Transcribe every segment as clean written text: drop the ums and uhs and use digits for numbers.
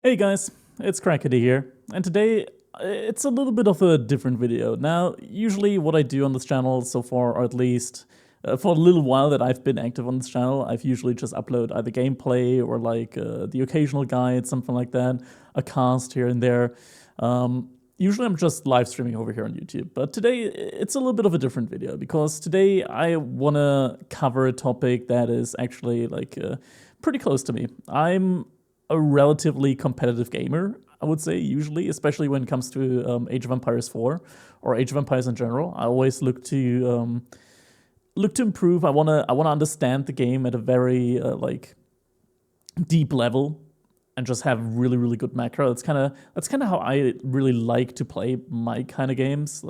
Hey guys, it's Crackedy here, and today it's a little bit of a different video. Now, usually what I do on this channel so far, or at least for a little while that I've been active on this channel, I've usually just upload either gameplay or like the occasional guide, something like that, a cast here and there. Usually I'm just live streaming over here on YouTube, but today it's a little bit of a different video because today I want to cover a topic that is actually like pretty close to me. I'm a relatively competitive gamer, I would say, usually, especially when it comes to Age of Empires 4 or Age of Empires in general. I always look to improve. I wanna understand the game at a very like deep level and just have really good macro. That's kind of how I really like to play my kind of games.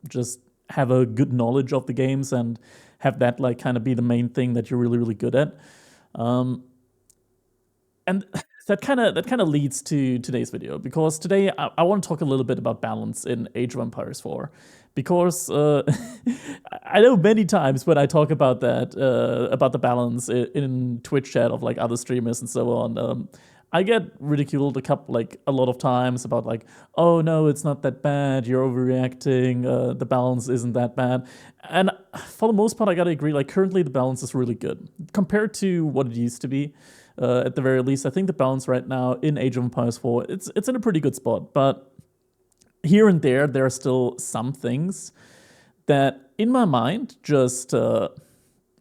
Just have a good knowledge of the games and have that like kind of be the main thing that you're really good at. And that kind of leads to today's video because today I want to talk a little bit about balance in Age of Empires 4 because I know many times when I talk about that about the balance in Twitch chat of like other streamers and so on, I get ridiculed a lot of times about like, oh no, it's not that bad, you're overreacting, the balance isn't that bad. And for the most part, I gotta agree, like currently the balance is really good compared to what it used to be. At the very least, I think the balance right now in Age of Empires 4, it's in a pretty good spot. But here and there are still some things that, in my mind, just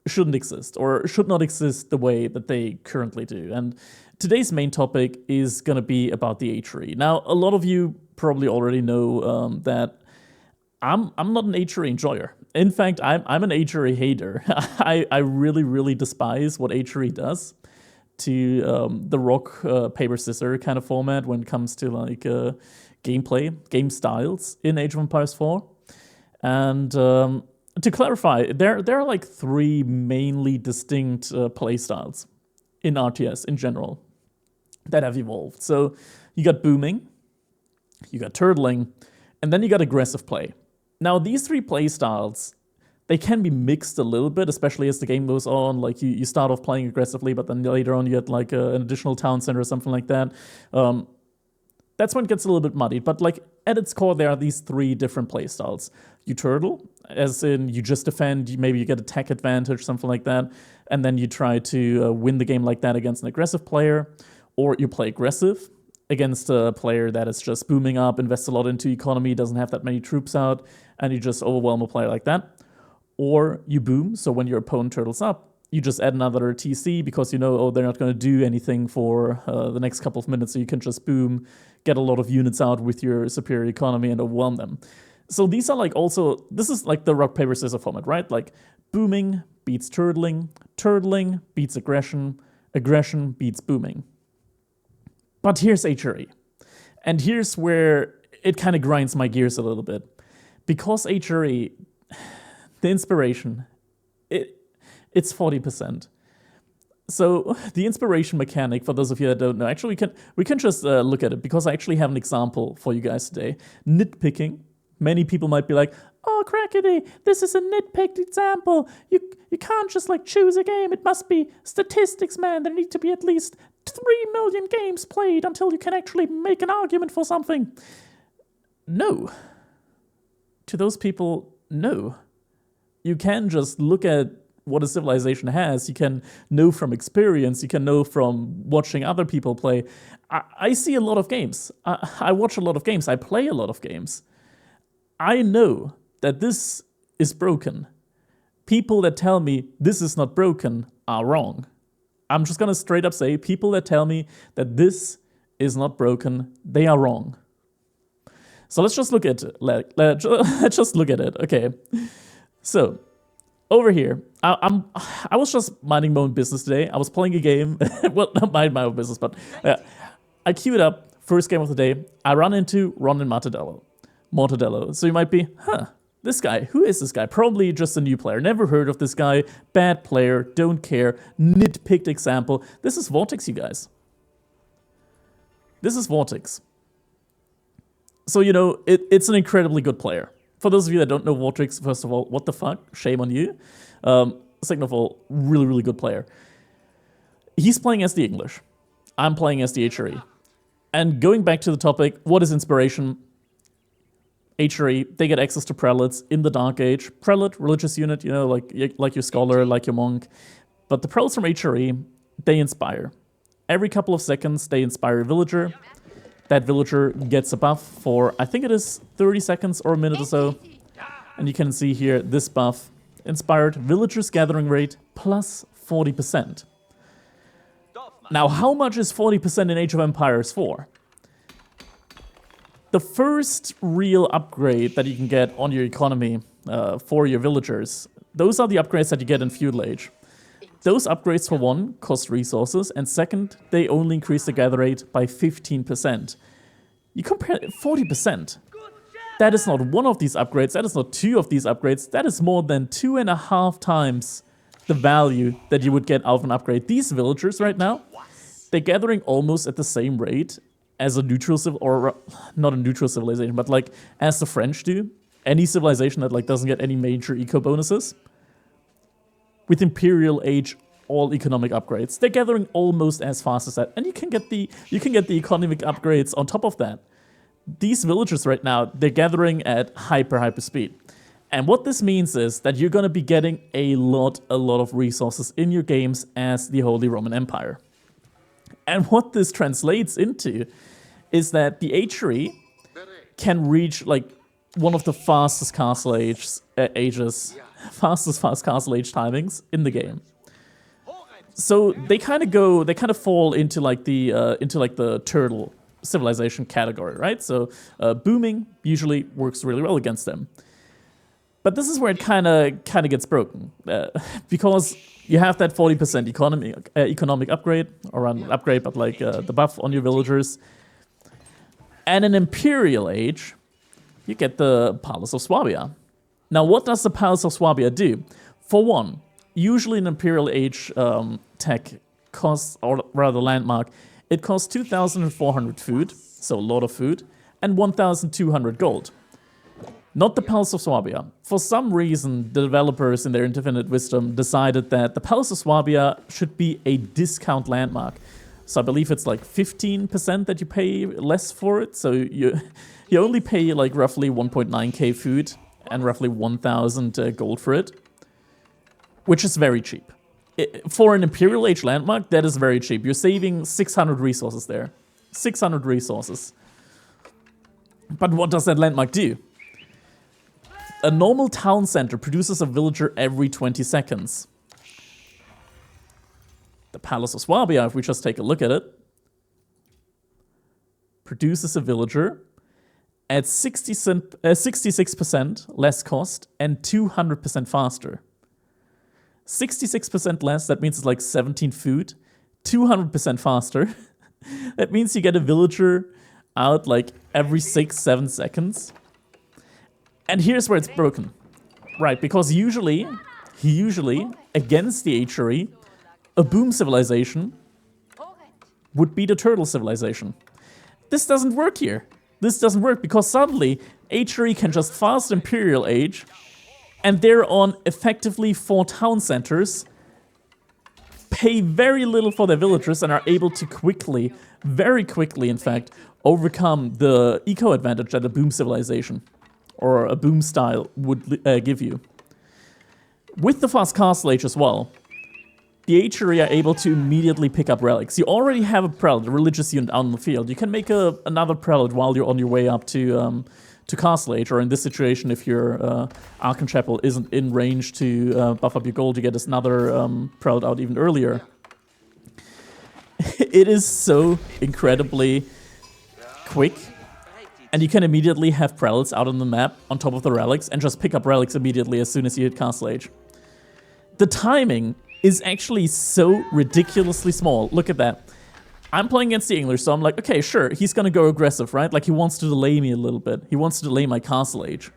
shouldn't exist or should not exist the way that they currently do. And today's main topic is going to be about the H-Re. Now, a lot of you probably already know that I'm not an H-Re enjoyer. In fact, I'm an H-Re hater. I really despise what H-Re does to the rock, paper, scissors kind of format when it comes to like gameplay, game styles in Age of Empires 4. And to clarify, there are like three mainly distinct play styles in RTS in general that have evolved. So you got booming, you got turtling, and then you got aggressive play. Now these three play styles, they can be mixed a little bit, especially as the game goes on. Like you start off playing aggressively, but then later on you get like an additional town center or something like that. That's when it gets a little bit muddied. But like at its core, there are these three different playstyles. You turtle, as in you just defend, maybe you get a tech advantage, something like that, and then you try to win the game like that against an aggressive player. Or you play aggressive against a player that is just booming up, invests a lot into economy, doesn't have that many troops out, and you just overwhelm a player like that. Or you boom, so when your opponent turtles up, you just add another TC because you know, oh, they're not going to do anything for the next couple of minutes, so you can just boom, get a lot of units out with your superior economy and overwhelm them. So these are like also, this is like the rock, paper, scissors format, right? Like booming beats turtling, turtling beats aggression, aggression beats booming. But here's H-Re. And here's where it kind of grinds my gears a little bit. Because H-Re, the inspiration, it's 40%. So the inspiration mechanic, for those of you that don't know, actually we can just look at it because I actually have an example for you guys today. Nitpicking. Many people might be like, oh, Crackedy, this is a nitpicked example. You can't just like choose a game. It must be statistics, man. There need to be at least 3 million games played until you can actually make an argument for something. No. To those people, no. You can just look at what a civilization has. You can know from experience. You can know from watching other people play. I see a lot of games. I watch a lot of games. I play a lot of games. I know that this is broken. People that tell me this is not broken are wrong. I'm just gonna straight up say, people that tell me that this is not broken, they are wrong. So let's just look at it. Let's just look at it. Okay. So over here, I was just minding my own business today. I was playing a game. Well, not mind my own business, but I queued up first game of the day. I run into Ron and Mortadello. So you might be, this guy, who is this guy? Probably just a new player. Never heard of this guy. Bad player, don't care. Nitpicked example. This is Vortix, you guys. This is Vortix. So, you know, it's an incredibly good player. For those of you that don't know Vortix, first of all, what the fuck? Shame on you. Second of all, really good player. He's playing as the English. I'm playing as the H-Re. And going back to the topic, what is inspiration? HRE, they get access to prelates in the Dark Age. Prelate, religious unit, you know, like your scholar, like your monk. But the prelates from HRE, they inspire. Every couple of seconds, they inspire a villager. That villager gets a buff for, I think it is 30 seconds or a minute or so. And you can see here, this buff, inspired villagers gathering rate plus 40%. Now, how much is 40% in Age of Empires for? The first real upgrade that you can get on your economy for your villagers, those are the upgrades that you get in Feudal Age. Those upgrades, for one, cost resources, and second, they only increase the gather rate by 15%. You compare 40%. That is not one of these upgrades, that is not two of these upgrades, that is more than 2.5 times the value that you would get out of an upgrade. These villagers right now, they're gathering almost at the same rate as a neutral or not a neutral civilization, but like as the French do. Any civilization that like doesn't get any major eco bonuses. With Imperial Age, all economic upgrades, they're gathering almost as fast as that, and you can get the economic upgrades on top of that. These villagers right now, they're gathering at hyper speed, and what this means is that you're going to be getting a lot of resources in your games as the Holy Roman Empire. And what this translates into is that the HRE can reach like one of the fastest castle fast castle age timings in the game. So they kind of fall into like the turtle civilization category, right? So booming usually works really well against them. But this is where it kind of gets broken because you have that 40% economic upgrade, or an upgrade, but like the buff on your villagers. And in Imperial Age, you get the Palace of Swabia. Now, what does the Palace of Swabia do? For one, usually an Imperial Age tech costs, or rather landmark, it costs 2,400 food, so a lot of food, and 1,200 gold. Not the Palace of Swabia. For some reason, the developers in their infinite wisdom decided that the Palace of Swabia should be a discount landmark. So I believe it's like 15% that you pay less for it, so you only pay like roughly 1.9k food, and roughly 1,000 gold for it, which is very cheap. For an Imperial Age landmark, that is very cheap. You're saving 600 resources there. 600 resources. But what does that landmark do? A normal town center produces a villager every 20 seconds. The Palace of Swabia, if we just take a look at it, produces a villager at 66% less cost and 200% faster. 66% less, that means it's like 17 food. 200% faster, that means you get a villager out like every 6-7 seconds. And here's where it's broken. Right, because usually, against the HRE, a boom civilization would be the turtle civilization. This doesn't work here. This doesn't work because suddenly HRE can just fast Imperial Age, and they're on effectively 4 town centers, pay very little for their villagers, and are able to quickly, very quickly in fact, overcome the eco advantage that a boom civilization or a boom style would give you. With the fast castle age as well, the HRE are able to immediately pick up relics. You already have a prelate, a religious unit out in the field. You can make another prelate while you're on your way up to Castle Age, or in this situation, if your Archon Chapel isn't in range to buff up your gold, you get another prelate out even earlier. It is so incredibly quick, and you can immediately have prelates out on the map on top of the relics and just pick up relics immediately as soon as you hit Castle Age. The timing is actually so ridiculously small. Look at that. I'm playing against the English, so I'm like, okay, sure, he's gonna go aggressive, right? Like, he wants to delay me a little bit. He wants to delay my Castle Age.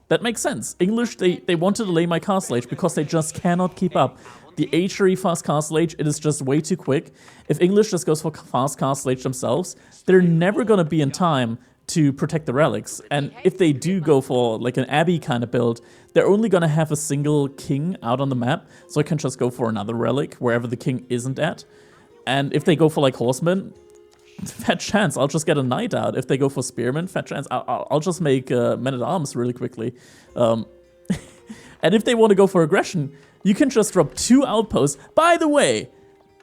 That makes sense. English, they want to delay my Castle Age because they just cannot keep up. The HRE fast Castle Age, it is just way too quick. If English just goes for fast Castle Age themselves, they're never gonna be in time to protect the relics. And if they do go for like an Abbey kind of build, they're only gonna have a single king out on the map, so I can just go for another relic wherever the king isn't at. And if they go for like horsemen, fat chance I'll just get a knight out. If they go for spearmen, fat chance I'll just make men-at-arms really quickly. And if they want to go for aggression, you can just drop 2 outposts. By the way,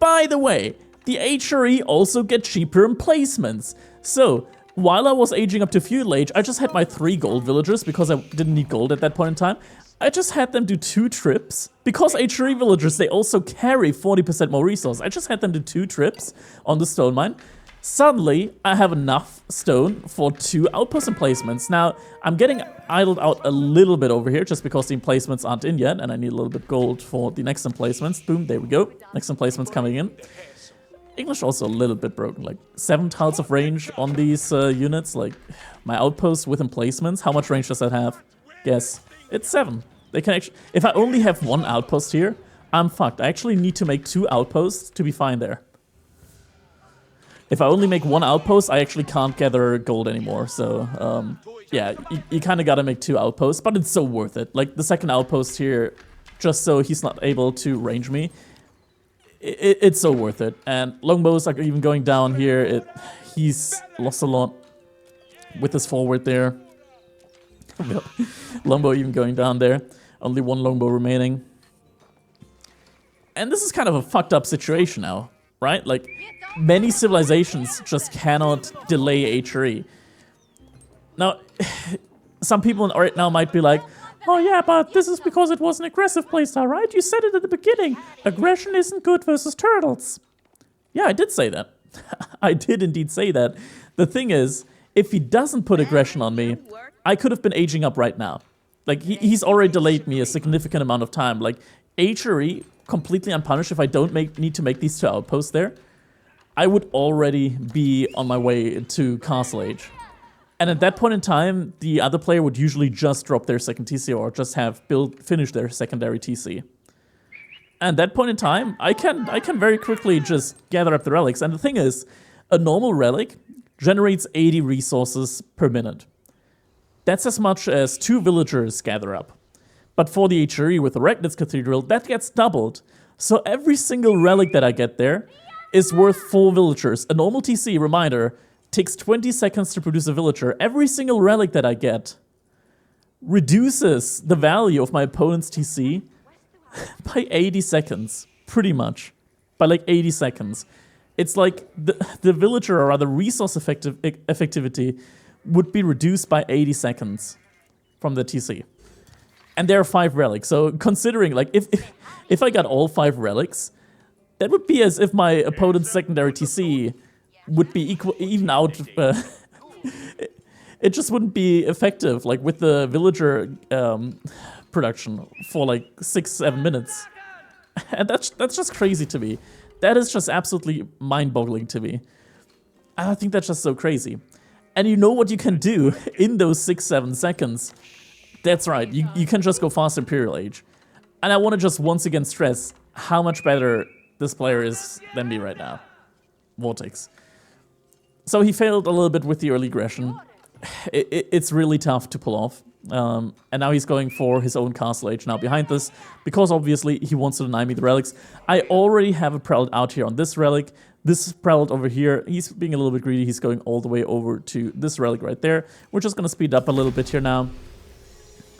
the HRE also get cheaper emplacements. So, while I was aging up to feudal age, I just had my 3 gold villagers because I didn't need gold at that point in time. I just had them do 2 trips. Because HRE villagers, they also carry 40% more resources. I just had them do 2 trips on the stone mine. Suddenly, I have enough stone for 2 outpost emplacements. Now, I'm getting idled out a little bit over here just because the emplacements aren't in yet, and I need a little bit gold for the next emplacements. Boom, there we go. Next emplacements coming in. English also a little bit broken, like 7 tiles of range on these units. Like, my outpost with emplacements, how much range does that have? Guess. It's 7. They can actually, if I only have 1 outpost here, I'm fucked. I actually need to make 2 outposts to be fine there. If I only make 1 outpost, I actually can't gather gold anymore. So, yeah, you kind of gotta make 2 outposts, but it's so worth it. Like, the second outpost here, just so he's not able to range me, it's so worth it. And longbows are even going down here. He's lost a lot with his forward there. Longbow even going down there. Only 1 longbow remaining. And this is kind of a fucked up situation now, right? Like, many civilizations just cannot delay HRE. Now, some people right now might be like, oh yeah, but this is because it was an aggressive playstyle, right? You said it at the beginning. Aggression isn't good versus turtles. Yeah, I did say that. I did indeed say that. The thing is, if he doesn't put aggression on me, I could have been aging up right now. Like, he's already delayed me a significant amount of time. Like, HRE, completely unpunished, if I don't need to make these 2 outposts there, I would already be on my way to Castle Age. And at that point in time, the other player would usually just drop their second TC or just have finish their secondary TC. And at that point in time, I can very quickly just gather up the relics. And the thing is, a normal relic generates 80 resources per minute. That's as much as 2 villagers gather up. But for the HRE with the Regnitz Cathedral, that gets doubled. So every single relic that I get there is worth 4 villagers. A normal TC, reminder, takes 20 seconds to produce a villager. Every single relic that I get reduces the value of my opponent's TC by 80 seconds, pretty much. By like 80 seconds. It's like the villager, or rather resource effectivity, would be reduced by 80 seconds from the TC. And there are 5 relics, so considering, like, if I got all 5 relics, that would be as if my opponent's secondary TC would be even out. It just wouldn't be effective, like with the villager production for like 6-7 minutes, and that's just crazy to me. That is just absolutely mind-boggling to me. I think that's just so crazy. And you know what you can do in those 6-7 seconds? That's right, you can just go fast Imperial Age. And I want to just once again stress how much better this player is than me right now. Vortix. So he failed a little bit with the early aggression. It's really tough to pull off. And now he's going for his own Castle Age now behind this, because obviously he wants to deny me the relics. I already have a prelate out here on this relic. This prelate over here, he's being a little bit greedy. He's going all the way over to this relic right there. We're just going to speed up a little bit here now.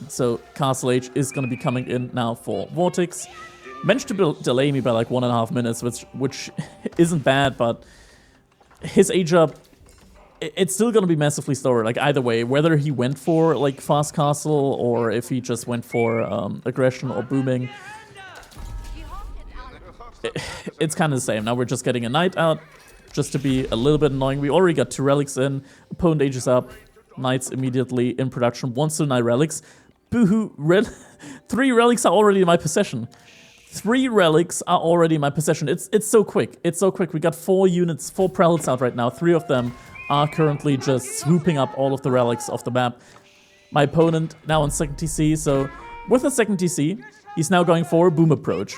So Castle Age is going to be coming in now for Vortix. Managed to delay me by like 1.5 minutes, which isn't bad, but his age up, it's still going to be massively slower. Like either way, whether he went for like fast castle or if he just went for aggression or booming, it's kind of the same. Now we're just getting a knight out just to be a little bit annoying. We already got 2 relics in. Opponent ages up. Knights immediately in production. Wants to deny relics. Boohoo. 3 relics are already in my possession. 3 relics are already in my possession. It's so quick. It's so quick. We got 4 units, 4 prelates out right now. 3 of them are currently just swooping up all of the relics off the map. My opponent now on second TC. So with the second TC, he's now going for a boom approach.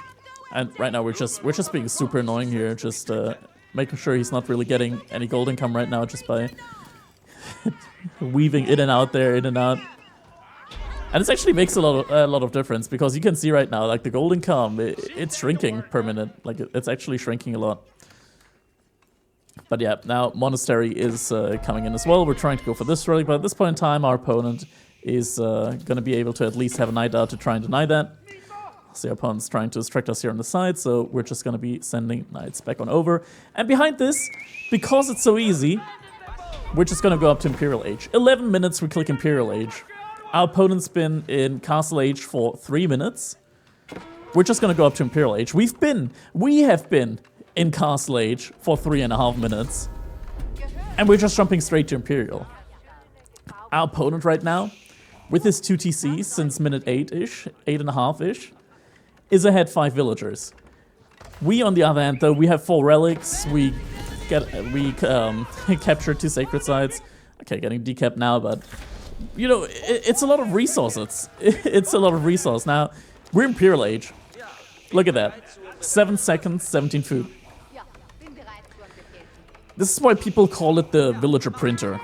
And right now we're just being super annoying here. Just making sure he's not really getting any gold income right now just by weaving in and out there, in and out. And this actually makes a lot of difference, because you can see right now, like the gold income, it's shrinking per minute. Like it's actually shrinking a lot. But yeah, now Monastery is coming in as well. We're trying to go for this relic, but at this point in time, our opponent is going to be able to at least have a knight out to try and deny that. So our opponent's trying to distract us here on the side, so we're just going to be sending knights back on over. And behind this, because it's so easy, we're just going to go up to Imperial Age. 11 minutes, we click Imperial Age. Our opponent's been in Castle Age for 3 minutes. We're just going to go up to Imperial Age. We have been in Castle Age for 3.5 minutes. And we're just jumping straight to Imperial. Our opponent right now, with his 2 TCs since minute 8-ish, 8.5-ish, is ahead 5 villagers. We, on the other hand, though, we have 4 relics. We captured 2 sacred sites. Okay, getting decapped now, but you know, it's a lot of resources. It's a lot of resource. Now, we're Imperial Age. Look at that. 7 seconds, 17 food. This is why people call it the villager printer.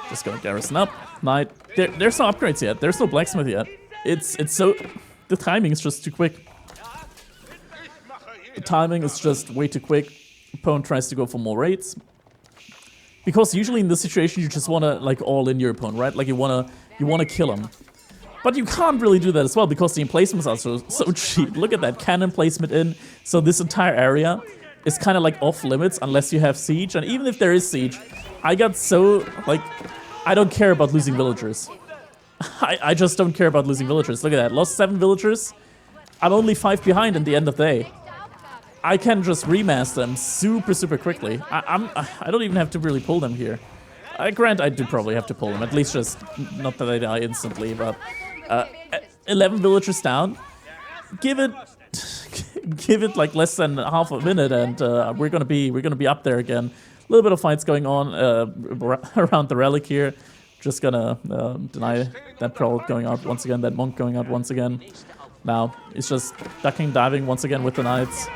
Just gonna garrison up. Knight. There's no upgrades yet. There's no blacksmith yet. It's so... The timing is just too quick. The timing is just way too quick. Opponent tries to go for more raids. Because usually in this situation you just wanna like all in your opponent, right? Like you wanna kill him. But you can't really do that as well because the emplacements are so cheap. Look at that cannon placement in. So this entire area is kind of like off limits unless you have siege. And even if there is siege, I got so like I don't care about losing villagers. I just don't care about losing villagers. Look at that. Lost 7 villagers. I'm only 5 behind in the end of the day. I can just remass them super quickly. I don't even have to really pull them here. Grant, I do probably have to pull them. At least just not that they die instantly, but 11 villagers down. Give it like less than half a minute, and we're gonna be up there again. A little bit of fights going on around the relic here. Just gonna deny that troll going out once again, that monk going out once again. Now it's just ducking, diving once again with the knights.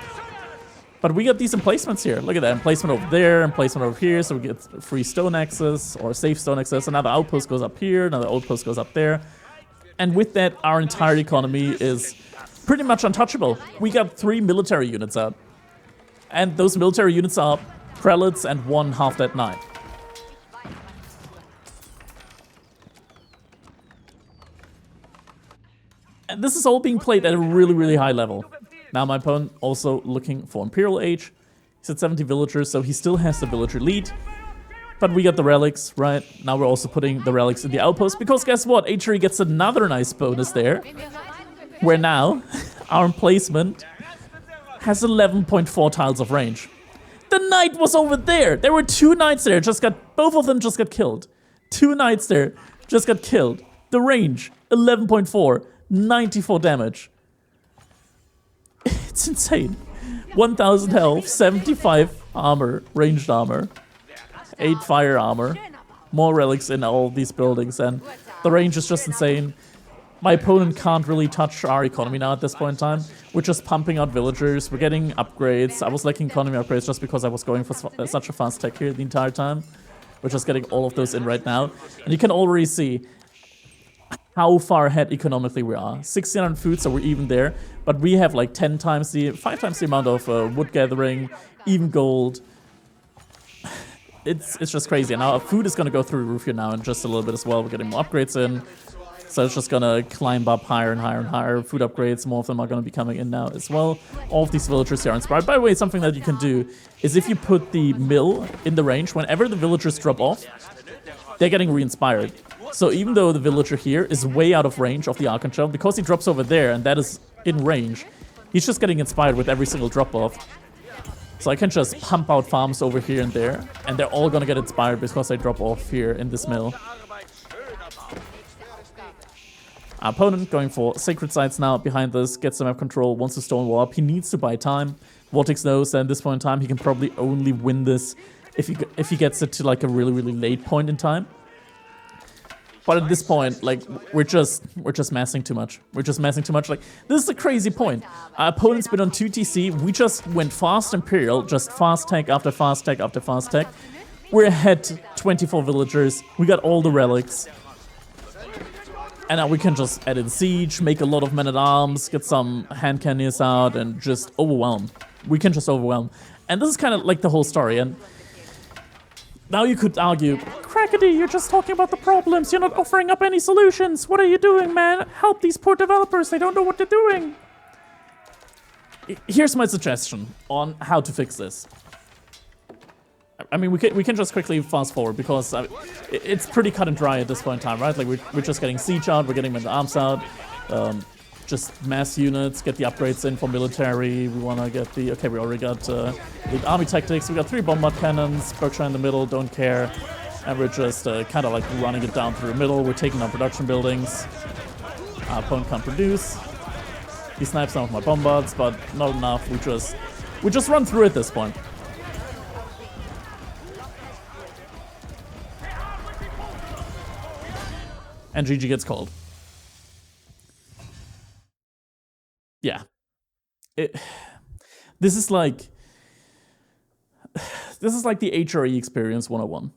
But we got decent placements here. Look at that. Emplacement over there, emplacement over here, so we get free stone access or safe stone access. Another outpost goes up here, another outpost goes up there. And with that, our entire economy is pretty much untouchable. We got 3 military units out. And those military units are prelates and 1 half-dead knight. And this is all being played at a really high level. Now my opponent also looking for Imperial Age. He's at 70 villagers, so he still has the villager lead. But we got the relics, right? Now we're also putting the relics in the outpost, because guess what? H3 gets another nice bonus there. Where now, our emplacement has 11.4 tiles of range. The knight was over there! There were 2 knights there, both of them just got killed. 2 knights there, just got killed. The range, 11.4. 94 damage. It's insane. 1000 health, 75 armor, ranged armor, 8 fire armor, more relics in all these buildings, and the range is just insane. My opponent can't really touch our economy now at this point in time. We're just pumping out villagers, we're getting upgrades. I was lacking economy upgrades just because I was going for such a fast tech here the entire time. We're just getting all of those in right now. And you can already see how far ahead economically we are. 1600 food, so we're even there. But we have like 5 times the amount of wood gathering, even gold. It's just crazy. And our food is gonna go through the roof here now in just a little bit as well. We're getting more upgrades in. So it's just gonna climb up higher and higher and higher. Food upgrades, more of them are gonna be coming in now as well. All of these villagers here are inspired. By the way, something that you can do is if you put the mill in the range, whenever the villagers drop off, they're getting re-inspired. So even though the villager here is way out of range of the Archangel, because he drops over there and that is in range, he's just getting inspired with every single drop-off. So I can just pump out farms over here and there, and they're all gonna get inspired because they drop off here in this mill. Our opponent going for sacred sites now behind this, gets some map control, wants to stone wall up. He needs to buy time. Vortix knows that at this point in time he can probably only win this if he gets it to like a really late point in time. But at this point, like, we're just massing too much. We're just massing too much. Like, this is a crazy point. Our opponent's been on 2 TC. We just went fast Imperial, just fast tech after fast tech after fast tech. We're ahead 24 villagers. We got all the relics. And now we can just add in siege, make a lot of men-at-arms, get some hand cannons out, and just overwhelm. We can just overwhelm. And this is kind of like the whole story. And now you could argue, Crackedy, you're just talking about the problems. You're not offering up any solutions. What are you doing, man? Help these poor developers. They don't know what they're doing. Here's my suggestion on how to fix this. I mean, we can just quickly fast forward because it's pretty cut and dry at this point in time, right? Like we're just getting siege out, we're getting the arms out, just mass units, get the upgrades in for military. We want to get the we already got the army tactics. We got 3 bombard cannons, Berkshire in the middle, don't care, and we're just kind of like running it down through the middle. We're taking down production buildings. Our opponent can't produce. He snipes some of my bombards, but not enough. We just run through at this point. And GG gets called. Yeah. This is like the HRE experience 101.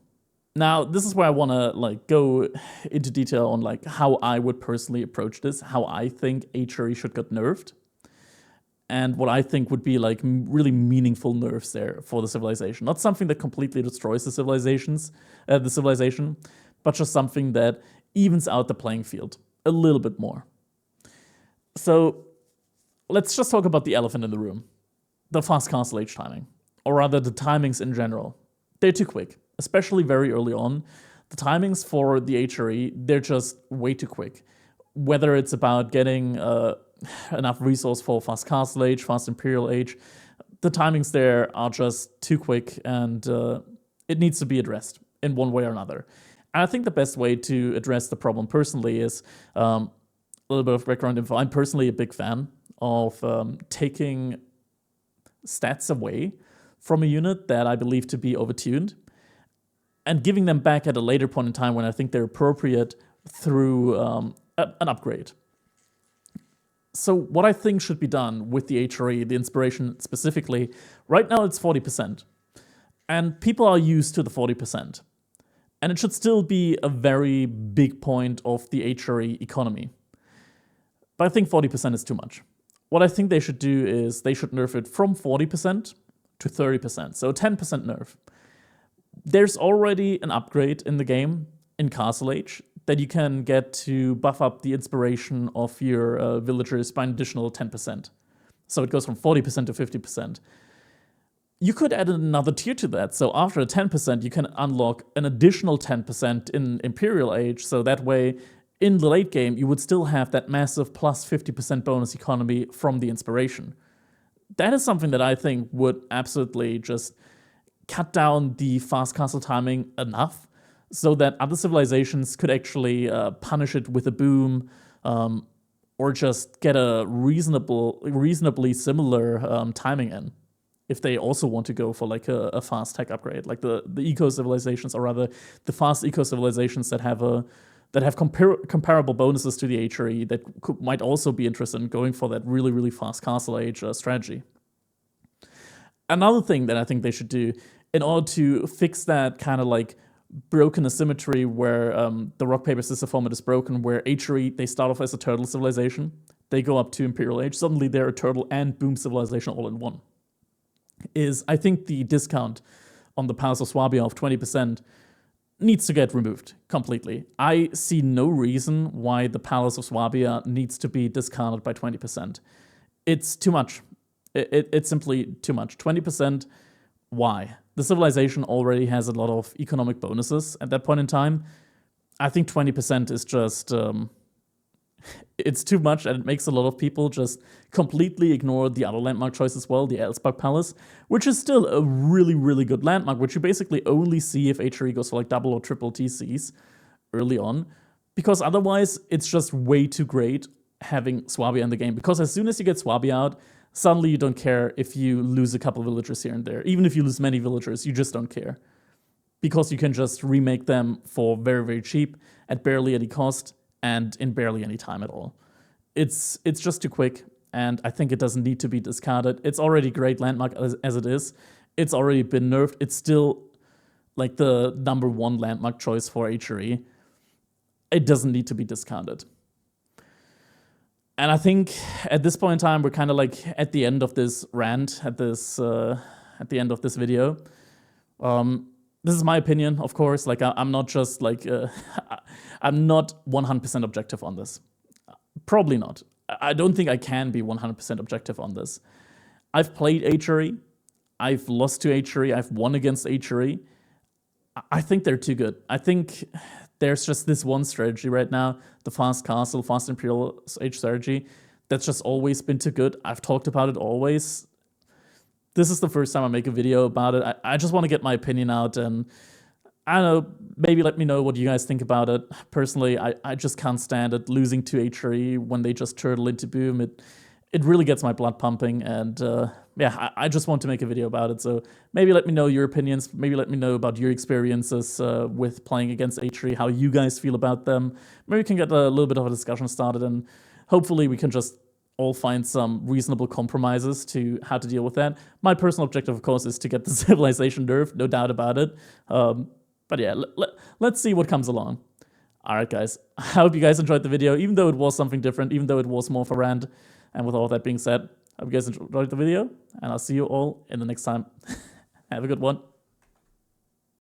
Now, this is where I want to like go into detail on like how I would personally approach this, how I think HRE should get nerfed, and what I think would be like really meaningful nerfs there for the civilization. Not something that completely destroys the civilization, but just something that evens out the playing field a little bit more. So let's just talk about the elephant in the room. The fast castle age timing. Or rather, the timings in general. They're too quick, especially very early on. The timings for the HRE, they're just way too quick. Whether it's about getting enough resource for fast castle age, fast imperial age, the timings there are just too quick, and it needs to be addressed in one way or another. And I think the best way to address the problem personally is a little bit of background info. I'm personally a big fan of taking stats away from a unit that I believe to be overtuned and giving them back at a later point in time when I think they're appropriate through an upgrade. So what I think should be done with the HRE, the inspiration specifically, right now it's 40%. And people are used to the 40%. And it should still be a very big point of the HRE economy. But I think 40% is too much. What I think they should do is they should nerf it from 40% to 30%, so a 10% nerf. There's already an upgrade in the game, in Castle Age, that you can get to buff up the inspiration of your villagers by an additional 10%. So it goes from 40% to 50%. You could add another tier to that, so after a 10%, you can unlock an additional 10% in Imperial Age, so that way, in the late game, you would still have that massive plus 50% bonus economy from the inspiration. That is something that I think would absolutely just cut down the fast castle timing enough so that other civilizations could actually punish it with a boom or just get a reasonably similar timing in. If they also want to go for like a fast tech upgrade, like the eco civilizations, or rather the fast eco civilizations that have comparable bonuses to the HRE that might also be interested in going for that really, really fast castle age strategy. Another thing that I think they should do in order to fix that kind of like broken asymmetry where the rock, paper, scissors format is broken, where HRE, they start off as a turtle civilization, they go up to Imperial Age, suddenly they're a turtle and boom civilization all in one. Is I think the discount on the Palace of Swabia of 20% needs to get removed completely. I see no reason why the Palace of Swabia needs to be discounted by 20%. It's too much. It's simply too much. 20%, why? The civilization already has a lot of economic bonuses at that point in time. I think 20% is just... it's too much, and it makes a lot of people just completely ignore the other landmark choice as well, the Elsbach Palace, which is still a really, really good landmark, which you basically only see if HRE goes for like double or triple TCs early on, because otherwise it's just way too great having Swabia in the game, because as soon as you get Swabia out, suddenly you don't care if you lose a couple villagers here and there. Even if you lose many villagers, you just don't care, because you can just remake them for very, very cheap at barely any cost, and in barely any time at all. It's just too quick, and I think it doesn't need to be discarded. It's already great landmark as it is. It's already been nerfed. It's still like the #1 landmark choice for HRE. It doesn't need to be discarded. And I think at this point in time, we're kind of like at the end of this rant, at this at the end of this video. This is my opinion, of course. Like, I'm not just like, I'm not 100% objective on this. Probably not. I don't think I can be 100% objective on this. I've played Achery. I've lost to Achery. I've won against Achery. I think they're too good. I think there's just this one strategy right now, the fast castle, fast Imperial Age strategy, that's just always been too good. I've talked about it always. This is the first time I make a video about it. I just want to get my opinion out, and I don't know, maybe let me know what you guys think about it. Personally, I just can't stand it, losing to Achery when they just turtle into boom. It really gets my blood pumping, and yeah, I just want to make a video about it. So maybe let me know your opinions. Maybe let me know about your experiences with playing against Achery, how you guys feel about them. Maybe we can get a little bit of a discussion started, and hopefully we can just all find some reasonable compromises to how to deal with that. My personal objective, of course, is to get the civilization nerf, no doubt about it. But yeah, let's see what comes along. All right, guys. I hope you guys enjoyed the video, even though it was something different, even though it was more of a rant. And with all that being said, I hope you guys enjoyed the video, and I'll see you all in the next time. Have a good one.